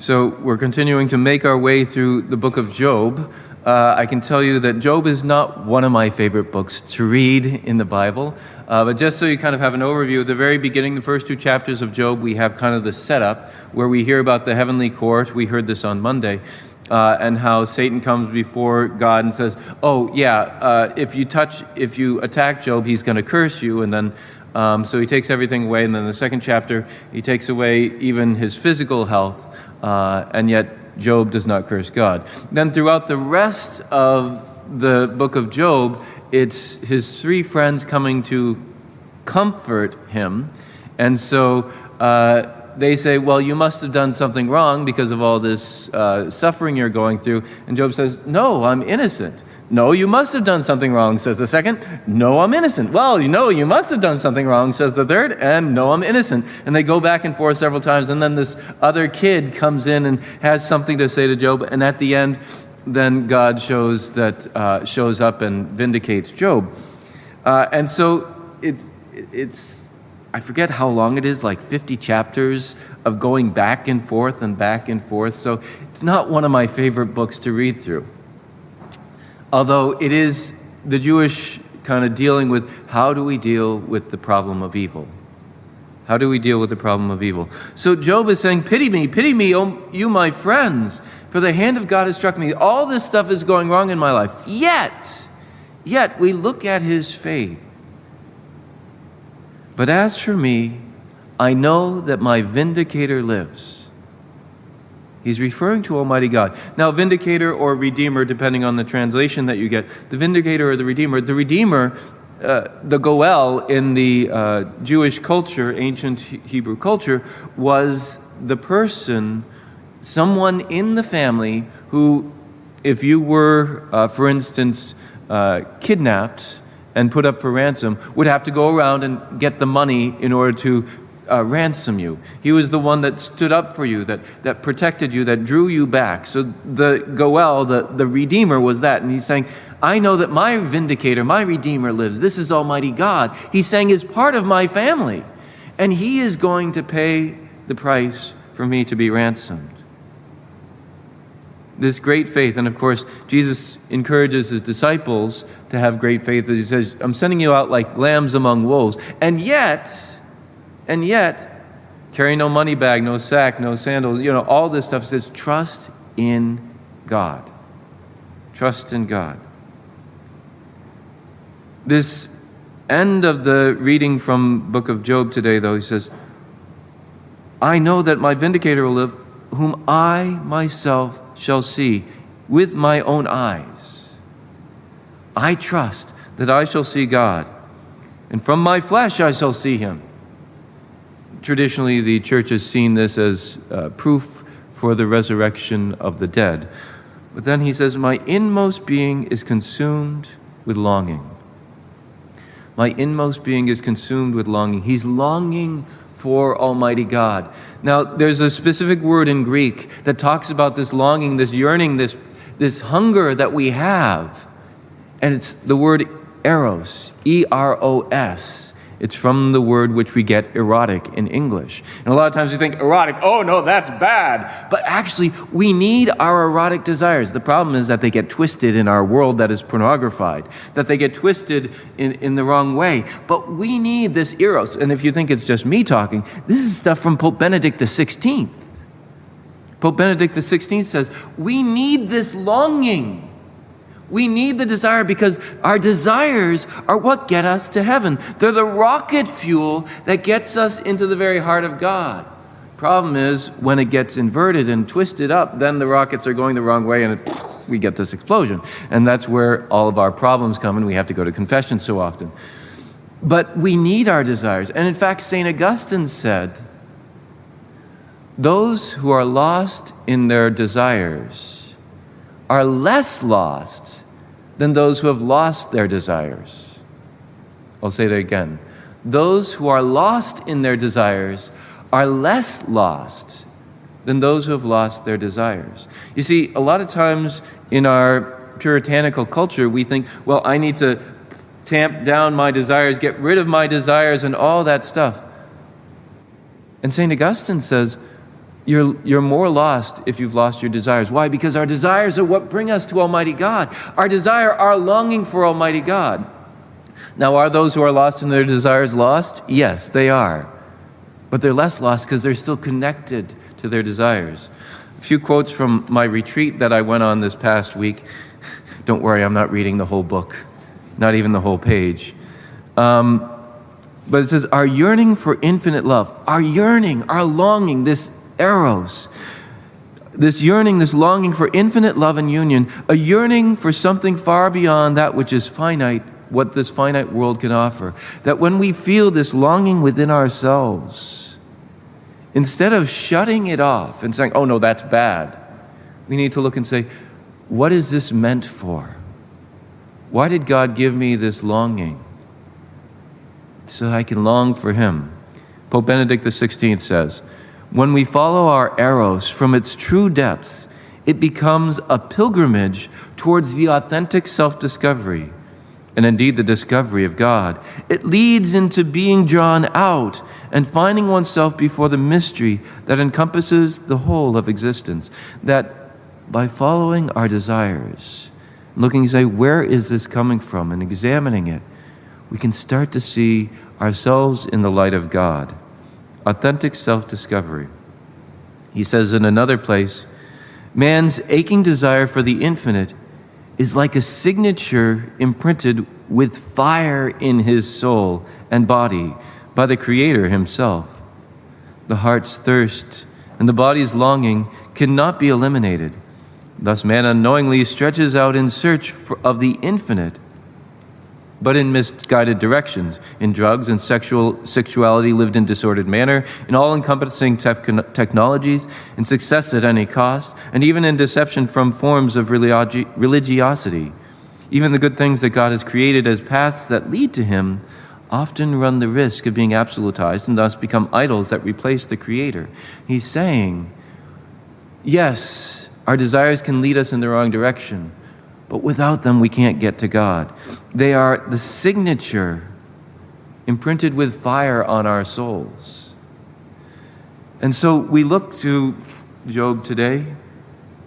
So we're continuing to make our way through the book of Job. I can tell you that Job is not one of my favorite books to read in the Bible. But just so you kind of have an overview, at the very beginning, the first two chapters of Job, we have kind of the setup where we hear about the heavenly court. We heard this on Monday. And how Satan comes before God and says, if you attack Job, he's going to curse you. And then, so he takes everything away. And then the second chapter, he takes away even his physical health. And yet Job does not curse God. Then throughout the rest of the book of Job, it's his three friends coming to comfort him. And so they say, well, you must have done something wrong because of all this suffering you're going through. And Job says, no, I'm innocent. No, you must have done something wrong, says the second. No, I'm innocent. Well, you must have done something wrong, says the third. And no, I'm innocent. And they go back and forth several times. And then this other kid comes in and has something to say to Job. And at the end, then God shows up and vindicates Job. And so it's I forget how long it is, like 50 chapters of going back and forth and back and forth. So it's not one of my favorite books to read through. Although it is the Jewish kind of dealing with how do we deal with the problem of evil? How do we deal with the problem of evil? So Job is saying, pity me, oh, you my friends, for the hand of God has struck me. All this stuff is going wrong in my life. Yet we look at his faith. But as for me, I know that my vindicator lives. He's referring to Almighty God. Now, vindicator or redeemer, depending on the translation that you get, the vindicator or the redeemer, the Goel in the Jewish culture, ancient Hebrew culture, was the person, someone in the family who, if you were, for instance, kidnapped and put up for ransom, would have to go around and get the money in order to ransom you. He was the one that stood up for you, that protected you, that drew you back. So the Goel, the Redeemer, was that. And he's saying, I know that my vindicator, my Redeemer lives. This is Almighty God. He's saying is part of my family. And he is going to pay the price for me to be ransomed. This great faith, and of course, Jesus encourages his disciples to have great faith. He says, I'm sending you out like lambs among wolves. And yet, carry no money bag, no sack, no sandals, all this stuff says, trust in God. Trust in God. This end of the reading from book of Job today, though, he says, I know that my vindicator will live, whom I myself shall see with my own eyes. I trust that I shall see God, and from my flesh I shall see him. Traditionally, the church has seen this as proof for the resurrection of the dead. But then he says, my inmost being is consumed with longing. My inmost being is consumed with longing. He's longing for Almighty God. Now, there's a specific word in Greek that talks about this longing, this yearning, this hunger that we have. And it's the word eros, E-R-O-S. It's from the word which we get erotic in English. And a lot of times we think erotic, oh no, that's bad. But actually, we need our erotic desires. The problem is that they get twisted in our world that is pornographied, that they get twisted in the wrong way. But we need this eros. And if you think it's just me talking, this is stuff from Pope Benedict XVI. Pope Benedict XVI says, we need this longing. We need the desire because our desires are what get us to heaven. They're the rocket fuel that gets us into the very heart of God. Problem is, when it gets inverted and twisted up, then the rockets are going the wrong way and we get this explosion. And that's where all of our problems come, and we have to go to confession so often. But we need our desires. And in fact, St. Augustine said, those who are lost in their desires are less lost than those who have lost their desires. I'll say that again. Those who are lost in their desires are less lost than those who have lost their desires. You see, a lot of times in our puritanical culture, we think, well, I need to tamp down my desires, get rid of my desires and all that stuff. And St. Augustine says, you're more lost if you've lost your desires. Why? Because our desires are what bring us to Almighty God. Our longing for Almighty God. Now, are those who are lost in their desires lost? Yes, they are. But they're less lost because they're still connected to their desires. A few quotes from my retreat that I went on this past week. Don't worry, I'm not reading the whole book, not even the whole page. But it says, our yearning for infinite love, our yearning, our longing, this eros, this yearning, this longing for infinite love and union, a yearning for something far beyond that which is finite, what this finite world can offer. That when we feel this longing within ourselves, instead of shutting it off and saying, oh no, that's bad, we need to look and say, what is this meant for? Why did God give me this longing? So I can long for Him. Pope Benedict XVI says, when we follow our eros from its true depths, it becomes a pilgrimage towards the authentic self-discovery, and indeed the discovery of God. It leads into being drawn out and finding oneself before the mystery that encompasses the whole of existence. That by following our desires, looking to say, where is this coming from, and examining it, we can start to see ourselves in the light of God. Authentic self-discovery. He says in another place, man's aching desire for the infinite is like a signature imprinted with fire in his soul and body by the Creator Himself. The heart's thirst and the body's longing cannot be eliminated. Thus man unknowingly stretches out in search of the infinite, but in misguided directions, in drugs and sexuality lived in disordered manner, in all-encompassing technologies, in success at any cost, and even in deception from forms of religiosity. Even the good things that God has created as paths that lead to Him often run the risk of being absolutized and thus become idols that replace the Creator. He's saying, yes, our desires can lead us in the wrong direction, but without them, we can't get to God. They are the signature imprinted with fire on our souls. And so we look to Job today.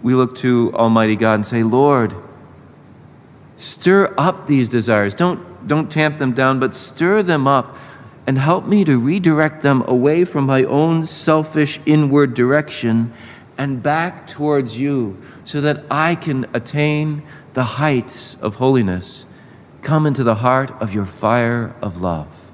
We look to Almighty God and say, Lord, stir up these desires. Don't tamp them down, but stir them up and help me to redirect them away from my own selfish inward direction and back towards You, so that I can attain the heights of holiness. Come into the heart of Your fire of love.